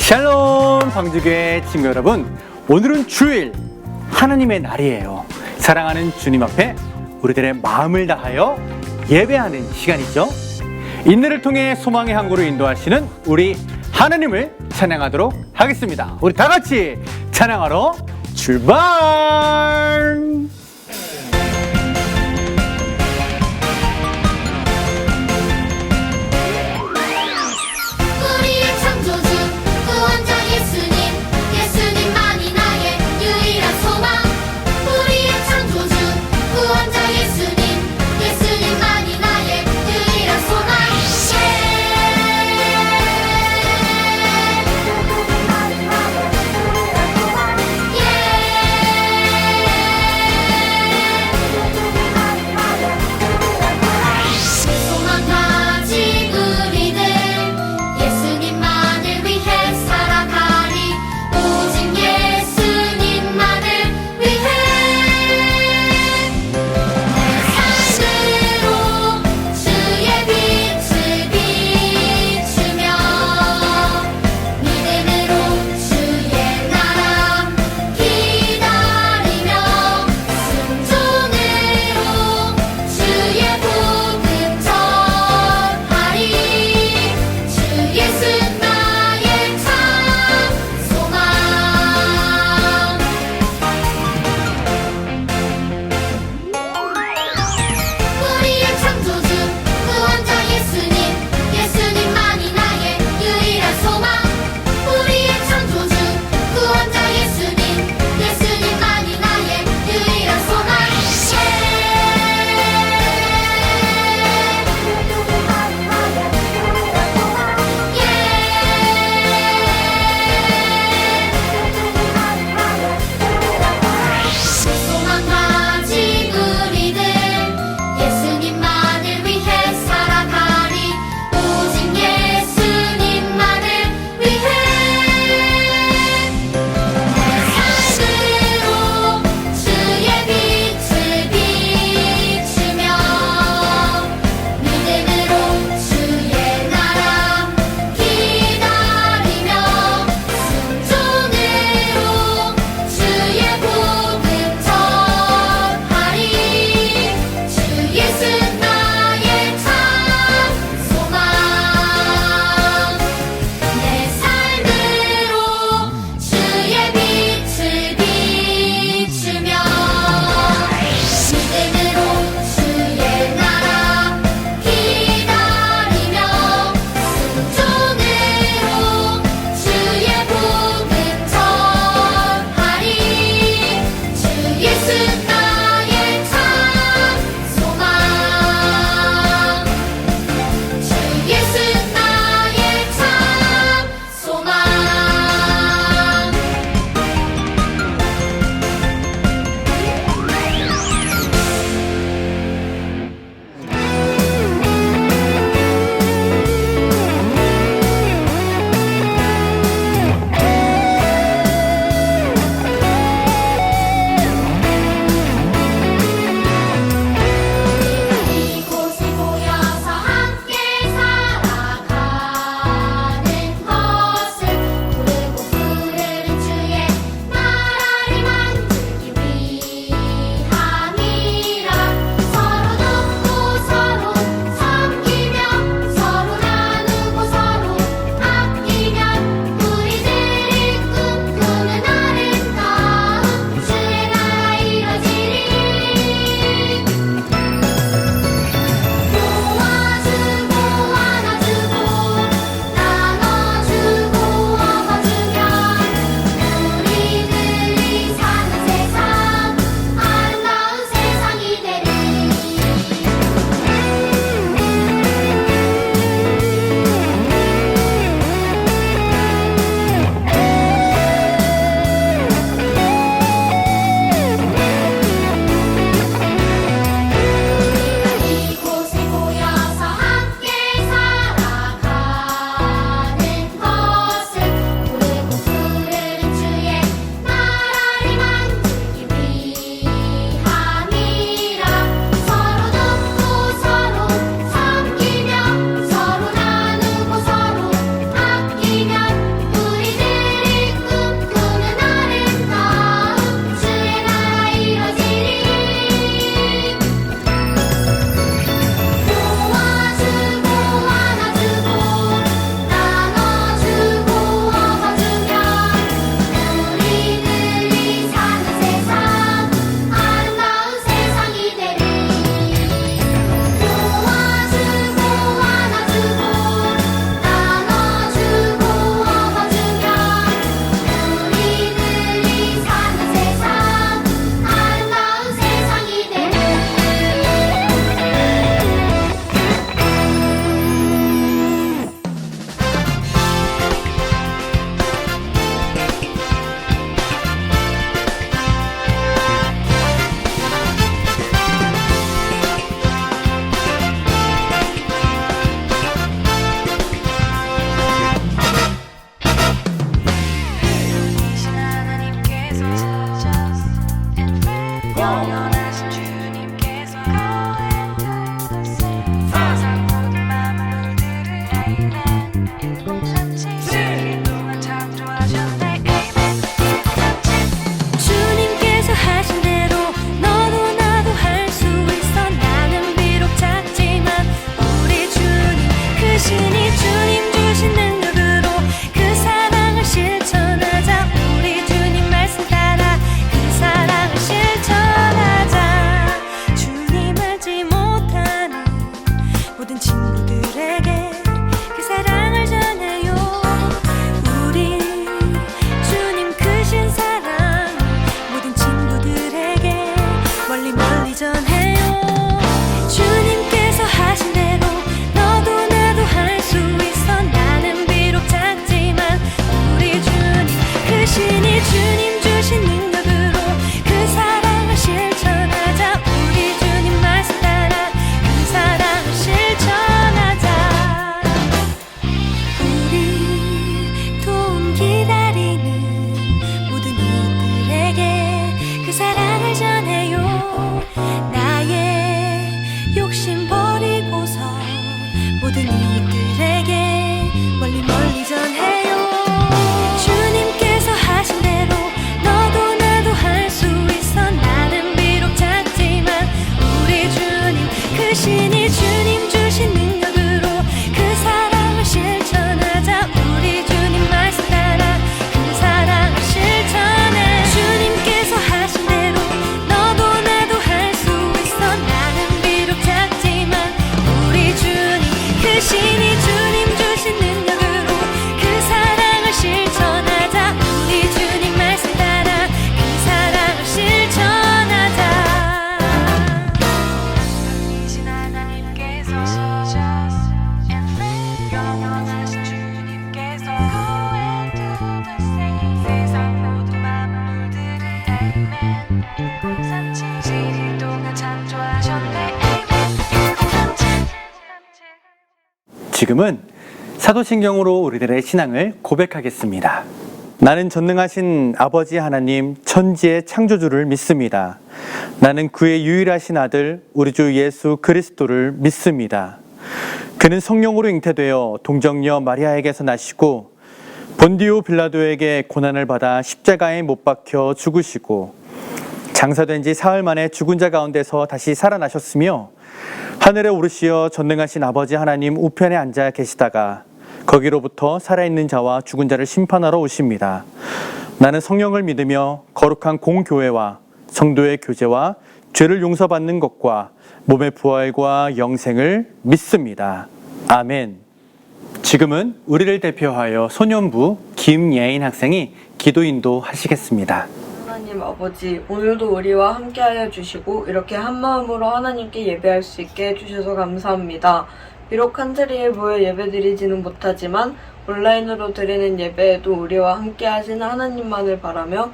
샬롬 광주교회 친구 여러분, 오늘은 주일 하나님의 날이에요. 사랑하는 주님 앞에 우리들의 마음을 다하여 예배하는 시간이죠. 인내를 통해 소망의 항구로 인도하시는 우리 하나님을 찬양하도록 하겠습니다. 우리 다 같이 찬양하러 출발! 모든 이웃들에게 멀리 멀리 전해요. 주님께서 하신 대로 너도 나도 할 수 있어. 나는 비록 작지만 우리 주님 크시니 주님 주신 능력으로 그 사랑을 실천하자. 우리 주님 말씀 따라 그 사랑을 실천해. 주님께서 하신 대로 너도 나도 할 수 있어. 나는 비록 작지만 우리 주님 크시니 주님 주신 능력으로 그 사랑을 실천하자. 우리 주님 말씀 따라 그 사랑을 실천하자. 이신 하나님께서 영원하신 주님께서 Go and do the same. 세상 모든 만물들을 Amen. 일곱삼칠 동안 창조하셨네. Amen. 일곱삼칠. 지금은 사도신경으로 우리들의 신앙을 고백하겠습니다. 나는 전능하신 아버지 하나님 천지의 창조주를 믿습니다. 나는 그의 유일하신 아들 우리 주 예수 그리스도를 믿습니다. 그는 성령으로 잉태되어 동정녀 마리아에게서 나시고 본디오 빌라도에게 고난을 받아 십자가에 못 박혀 죽으시고 장사된 지 사흘 만에 죽은 자 가운데서 다시 살아나셨으며 하늘에 오르시어 전능하신 아버지 하나님 우편에 앉아 계시다가 거기로부터 살아있는 자와 죽은 자를 심판하러 오십니다. 나는 성령을 믿으며 거룩한 공교회와 성도의 교제와 죄를 용서받는 것과 몸의 부활과 영생을 믿습니다. 아멘. 지금은 우리를 대표하여 소년부 김예인 학생이 기도 인도하시겠습니다. 하나님 아버지, 오늘도 우리와 함께하여 주시고 이렇게 한마음으로 하나님께 예배할 수 있게 해주셔서 감사합니다. 비록 한자리에 모여 예배드리지는 못하지만 온라인으로 드리는 예배에도 우리와 함께하시는 하나님만을 바라며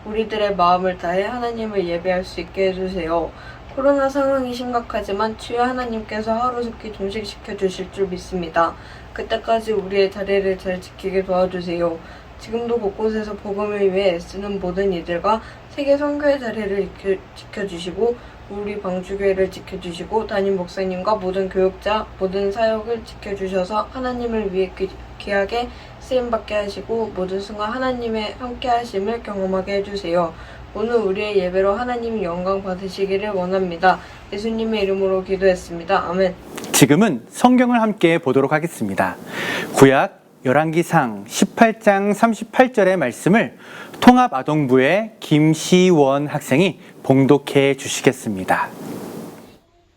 우리들의 마음을 다해 하나님을 예배할 수 있게 해주세요. 코로나 상황이 심각하지만 주여 하나님께서 하루속히 종식시켜 주실 줄 믿습니다. 그때까지 우리의 자리를 잘 지키게 도와주세요. 지금도 곳곳에서 복음을 위해 애쓰는 모든 이들과 세계 선교의 자리를 지켜주시고 우리 방주교회를 지켜주시고 담임 목사님과 모든 교육자, 모든 사역을 지켜주셔서 하나님을 위해 귀하게 쓰임받게 하시고 모든 순간 하나님의 함께하심을 경험하게 해주세요. 오늘 우리의 예배로 하나님 영광 받으시기를 원합니다. 예수님의 이름으로 기도했습니다. 아멘. 지금은 성경을 함께 보도록 하겠습니다. 구약 열왕기상 18장 38절의 말씀을 통합아동부의 김시원 학생이 봉독해 주시겠습니다.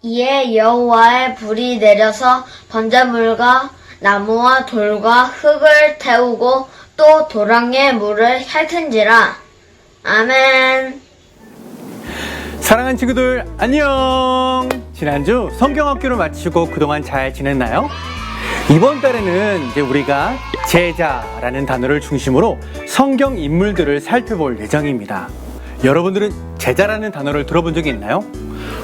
이에 여호와의 불이 내려서 번제물과 나무와 돌과 흙을 태우고 또 도랑의 물을 핥은지라. 아멘. 사랑하는 친구들 안녕. 지난주 성경학교를 마치고 그동안 잘 지냈나요? 이번 달에는 이제 우리가 제자라는 단어를 중심으로 성경 인물들을 살펴볼 예정입니다. 여러분들은 제자라는 단어를 들어본 적이 있나요?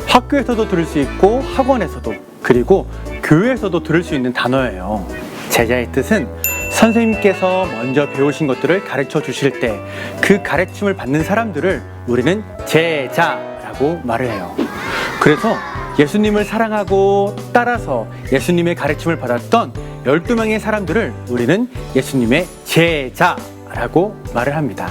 학교에서도 들을 수 있고 학원에서도 그리고 교회에서도 들을 수 있는 단어예요. 제자의 뜻은 선생님께서 먼저 배우신 것들을 가르쳐 주실 때 그 가르침을 받는 사람들을 우리는 제자라고 말을 해요. 그래서 예수님을 사랑하고 따라서 예수님의 가르침을 받았던 12명의 사람들을 우리는 예수님의 제자라고 말을 합니다.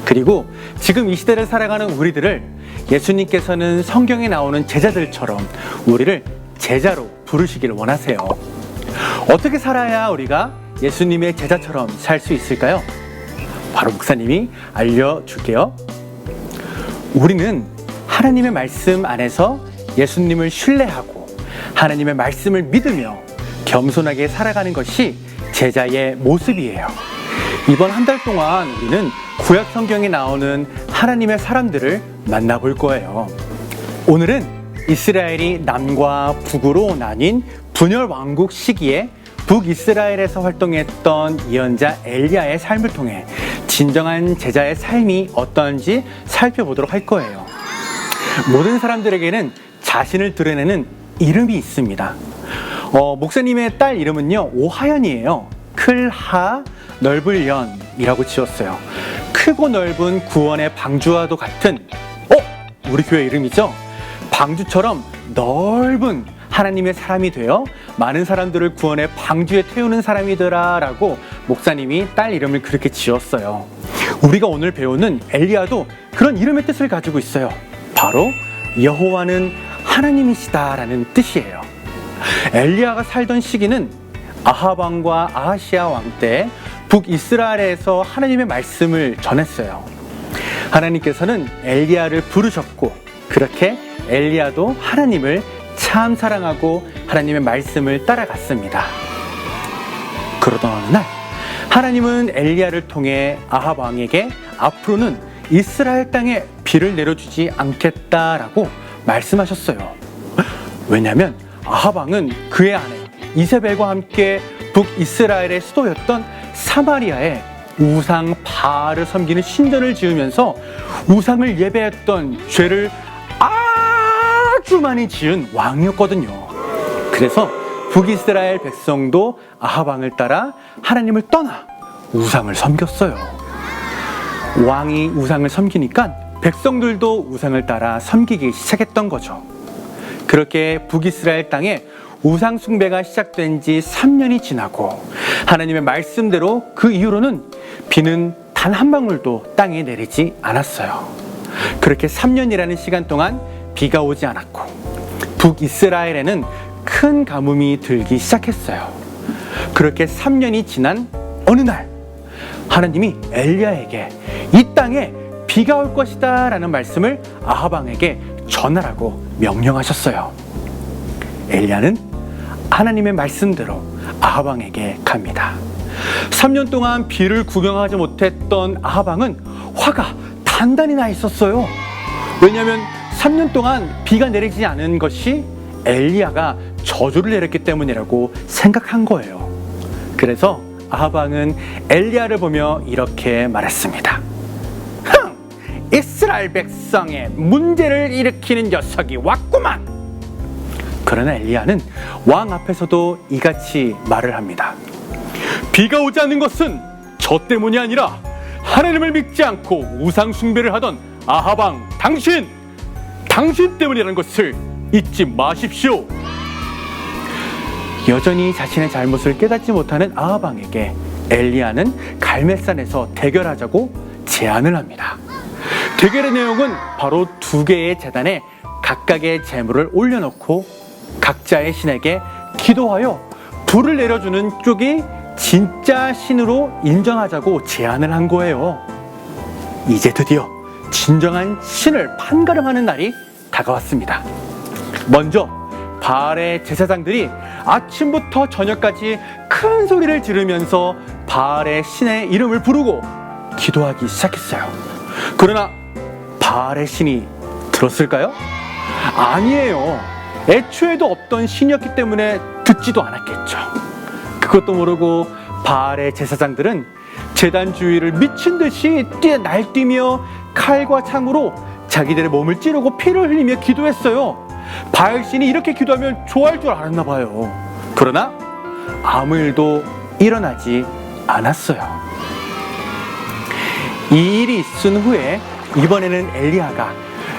그리고 지금 이 시대를 살아가는 우리들을 예수님께서는 성경에 나오는 제자들처럼 우리를 제자로 부르시길 원하세요. 어떻게 살아야 우리가 예수님의 제자처럼 살 수 있을까요? 바로 목사님이 알려줄게요. 우리는 하나님의 말씀 안에서 예수님을 신뢰하고 하나님의 말씀을 믿으며 겸손하게 살아가는 것이 제자의 모습이에요. 이번 한 달 동안 우리는 구약 성경에 나오는 하나님의 사람들을 만나볼 거예요. 오늘은 이스라엘이 남과 북으로 나뉜 분열 왕국 시기에 북이스라엘에서 활동했던 예언자 엘리야의 삶을 통해 진정한 제자의 삶이 어떤지 살펴보도록 할 거예요. 모든 사람들에게는 자신을 드러내는 이름이 있습니다. 목사님의 딸 이름은요, 오하연이에요. 클하 넓을 연이라고 지었어요. 크고 넓은 구원의 방주와도 같은 우리 교회 이름이죠. 방주처럼 넓은 하나님의 사람이 되어 많은 사람들을 구원해 방주에 태우는 사람이더라 라고 목사님이 딸 이름을 그렇게 지었어요. 우리가 오늘 배우는 엘리야도 그런 이름의 뜻을 가지고 있어요. 바로 여호와는 하나님이시다 라는 뜻이에요. 엘리야가 살던 시기는 아합 왕과 아하시아 왕 때 북이스라엘에서 하나님의 말씀을 전했어요. 하나님께서는 엘리야를 부르셨고 그렇게 엘리야도 하나님을 참 사랑하고 하나님의 말씀을 따라갔습니다. 그러던 어느 날 하나님은 엘리야를 통해 아합 왕에게 앞으로는 이스라엘 땅에 비를 내려주지 않겠다라고 말씀하셨어요. 왜냐하면 아합 왕은 그의 아내 이세벨과 함께 북이스라엘의 수도였던 사마리아에 우상 바알을 섬기는 신전을 지으면서 우상을 예배했던 죄를 아주 많이 지은 왕이었거든요. 그래서 북이스라엘 백성도 아합 왕을 따라 하나님을 떠나 우상을 섬겼어요. 왕이 우상을 섬기니까 백성들도 우상을 따라 섬기기 시작했던 거죠. 그렇게 북이스라엘 땅에 우상 숭배가 시작된 지 3년이 지나고 하나님의 말씀대로 그 이후로는 비는 단 한 방울도 땅에 내리지 않았어요. 그렇게 3년이라는 시간 동안 비가 오지 않았고 북이스라엘에는 큰 가뭄이 들기 시작했어요. 그렇게 3년이 지난 어느 날 하나님이 엘리야에게 이 땅에 비가 올 것이다 라는 말씀을 아합 왕에게 전하라고 명령하셨어요. 엘리야는 하나님의 말씀대로 아합 왕에게 갑니다. 3년 동안 비를 구경하지 못했던 아합 왕은 화가 단단히 나 있었어요. 왜냐하면 3년 동안 비가 내리지 않은 것이 엘리야가 저주를 내렸기 때문이라고 생각한 거예요. 그래서 아합 왕은 엘리야를 보며 이렇게 말했습니다. 이스라엘 백성의 문제를 일으키는 녀석이 왔구만. 그러나 엘리야는 왕 앞에서도 이같이 말을 합니다. 비가 오지 않는 것은 저 때문이 아니라 하나님을 믿지 않고 우상 숭배를 하던 아합 왕 당신 때문이라는 것을 잊지 마십시오. 여전히 자신의 잘못을 깨닫지 못하는 아합 왕에게 엘리야는 갈멜산에서 대결하자고 제안을 합니다. 대결의 내용은 바로 두 개의 제단에 각각의 제물을 올려놓고 각자의 신에게 기도하여 불을 내려주는 쪽이 진짜 신으로 인정하자고 제안을 한 거예요. 이제 드디어 진정한 신을 판가름하는 날이 다가왔습니다. 먼저 바알의 제사장들이 아침부터 저녁까지 큰 소리를 지르면서 바알의 신의 이름을 부르고 기도하기 시작했어요. 그러나 바알의 신이 들었을까요? 아니에요. 애초에도 없던 신이었기 때문에 듣지도 않았겠죠. 그것도 모르고 바알의 제사장들은 제단 주위를 미친 듯이 날뛰며 칼과 창으로 자기들의 몸을 찌르고 피를 흘리며 기도했어요. 바알 신이 이렇게 기도하면 좋아할 줄 알았나 봐요. 그러나 아무 일도 일어나지 않았어요. 이 일이 있은 후에 이번에는 엘리야가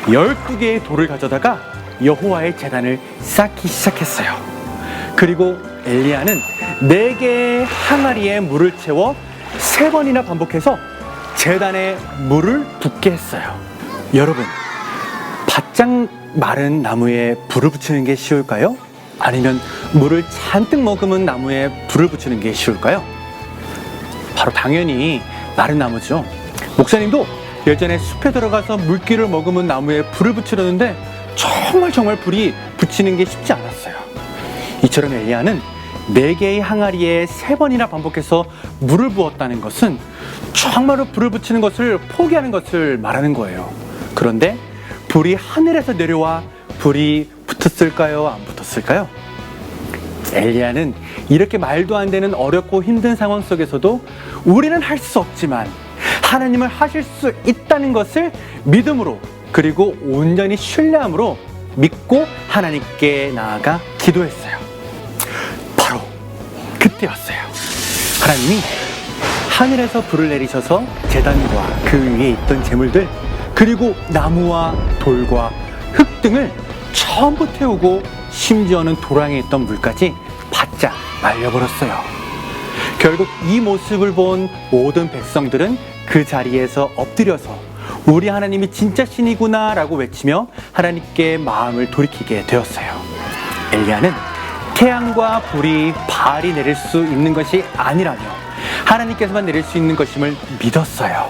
12개의 돌을 가져다가 여호와의 제단을 쌓기 시작했어요. 그리고 엘리야는 4개의 항아리에 물을 채워 3번이나 반복해서 제단에 물을 붓게 했어요. 여러분, 바짝 마른 나무에 불을 붙이는 게 쉬울까요? 아니면 물을 잔뜩 머금은 나무에 불을 붙이는 게 쉬울까요? 바로 당연히 마른 나무죠. 목사님도 예전에 숲에 들어가서 물기를 머금은 나무에 불을 붙이려는데 정말 불이 붙이는 게 쉽지 않았어요. 이처럼 엘리야는 4개의 항아리에 3번이나 반복해서 물을 부었다는 것은 정말로 불을 붙이는 것을 포기하는 것을 말하는 거예요. 그런데 불이 하늘에서 내려와 불이 붙었을까요? 안 붙었을까요? 엘리야는 이렇게 말도 안 되는 어렵고 힘든 상황 속에서도 우리는 할 수 없지만 하나님을 하실 수 있다는 것을 믿음으로 그리고 온전히 신뢰함으로 믿고 하나님께 나아가 기도했어요. 바로 그때였어요. 하나님이 하늘에서 불을 내리셔서 제단과 그 위에 있던 제물들 그리고 나무와 돌과 흙 등을 전부 태우고 심지어는 도랑에 있던 물까지 바짝 말려버렸어요. 결국 이 모습을 본 모든 백성들은 그 자리에서 엎드려서 우리 하나님이 진짜 신이구나 라고 외치며 하나님께 마음을 돌이키게 되었어요. 엘리야는 태양과 불이 발이 내릴 수 있는 것이 아니라며 하나님께서만 내릴 수 있는 것임을 믿었어요.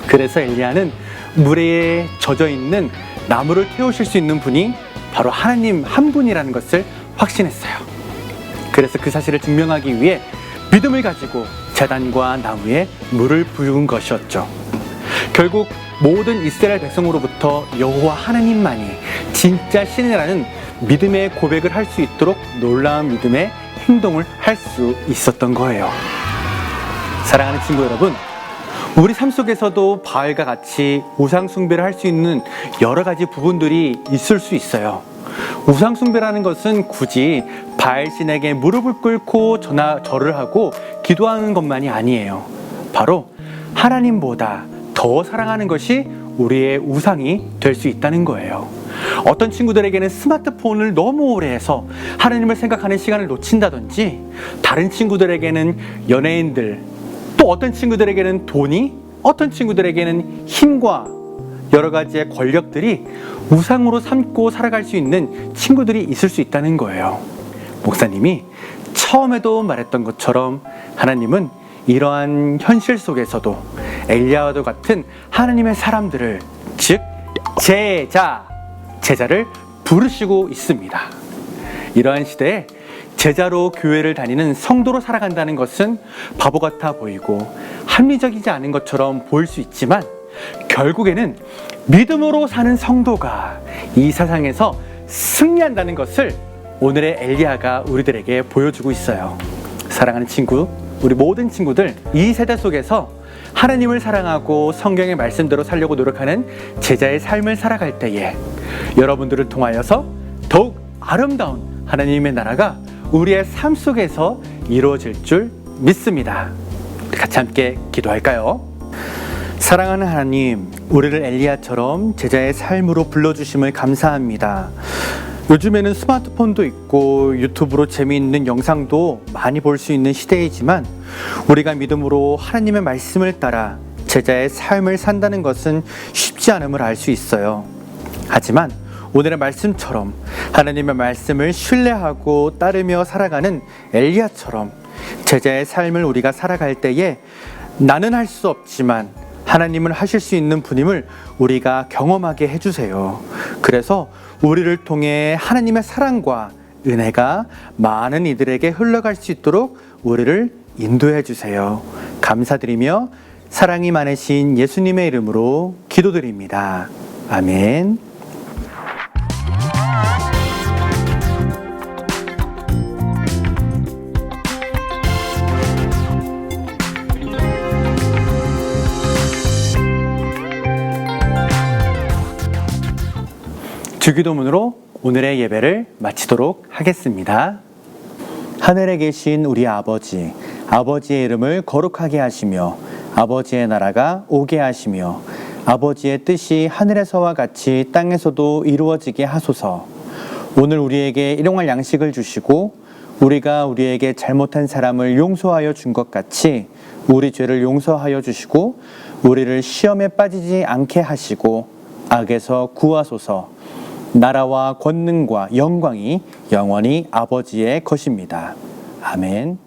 그래서 엘리야는 물에 젖어 있는 나무를 태우실 수 있는 분이 바로 하나님 한 분이라는 것을 확신했어요. 그래서 그 사실을 증명하기 위해 믿음을 가지고 제단과 나무에 물을 부은 것이었죠. 결국 모든 이스라엘 백성으로부터 여호와 하나님만이 진짜 신이라는 믿음의 고백을 할 수 있도록 놀라운 믿음의 행동을 할 수 있었던 거예요. 사랑하는 친구 여러분, 우리 삶 속에서도 바알과 같이 우상 숭배를 할 수 있는 여러 가지 부분들이 있을 수 있어요. 우상 숭배라는 것은 굳이 바알 신에게 무릎을 꿇고 절을 하고 기도하는 것만이 아니에요. 바로 하나님보다 더 사랑하는 것이 우리의 우상이 될 수 있다는 거예요. 어떤 친구들에게는 스마트폰을 너무 오래 해서 하나님을 생각하는 시간을 놓친다든지, 다른 친구들에게는 연예인들, 또 어떤 친구들에게는 돈이, 어떤 친구들에게는 힘과 여러 가지의 권력들이 우상으로 삼고 살아갈 수 있는 친구들이 있을 수 있다는 거예요. 목사님이 처음에도 말했던 것처럼 하나님은 이러한 현실 속에서도 엘리야와도 같은 하나님의 사람들을, 즉 제자를 부르시고 있습니다. 이러한 시대에 제자로 교회를 다니는 성도로 살아간다는 것은 바보 같아 보이고 합리적이지 않은 것처럼 보일 수 있지만, 결국에는 믿음으로 사는 성도가 이 세상에서 승리한다는 것을 오늘의 엘리야가 우리들에게 보여주고 있어요. 사랑하는 친구, 우리 모든 친구들, 이 세대 속에서 하나님을 사랑하고 성경의 말씀대로 살려고 노력하는 제자의 삶을 살아갈 때에 여러분들을 통하여서 더욱 아름다운 하나님의 나라가 우리의 삶 속에서 이루어질 줄 믿습니다. 같이 함께 기도할까요? 사랑하는 하나님, 우리를 엘리야처럼 제자의 삶으로 불러주심을 감사합니다. 요즘에는 스마트폰도 있고 유튜브로 재미있는 영상도 많이 볼 수 있는 시대이지만, 우리가 믿음으로 하나님의 말씀을 따라 제자의 삶을 산다는 것은 쉽지 않음을 알 수 있어요. 하지만 오늘의 말씀처럼 하나님의 말씀을 신뢰하고 따르며 살아가는 엘리야처럼 제자의 삶을 우리가 살아갈 때에 나는 할 수 없지만 하나님은 하실 수 있는 분임을 우리가 경험하게 해주세요. 그래서 우리를 통해 하나님의 사랑과 은혜가 많은 이들에게 흘러갈 수 있도록 우리를 인도해 주세요. 감사드리며 사랑이 많으신 예수님의 이름으로 기도드립니다. 아멘. 주기도문으로 오늘의 예배를 마치도록 하겠습니다. 하늘에 계신 우리 아버지, 아버지의 이름을 거룩하게 하시며 아버지의 나라가 오게 하시며 아버지의 뜻이 하늘에서와 같이 땅에서도 이루어지게 하소서. 오늘 우리에게 일용할 양식을 주시고 우리가 우리에게 잘못한 사람을 용서하여 준 것 같이 우리 죄를 용서하여 주시고 우리를 시험에 빠지지 않게 하시고 악에서 구하소서. 나라와 권능과 영광이 영원히 아버지의 것입니다. 아멘.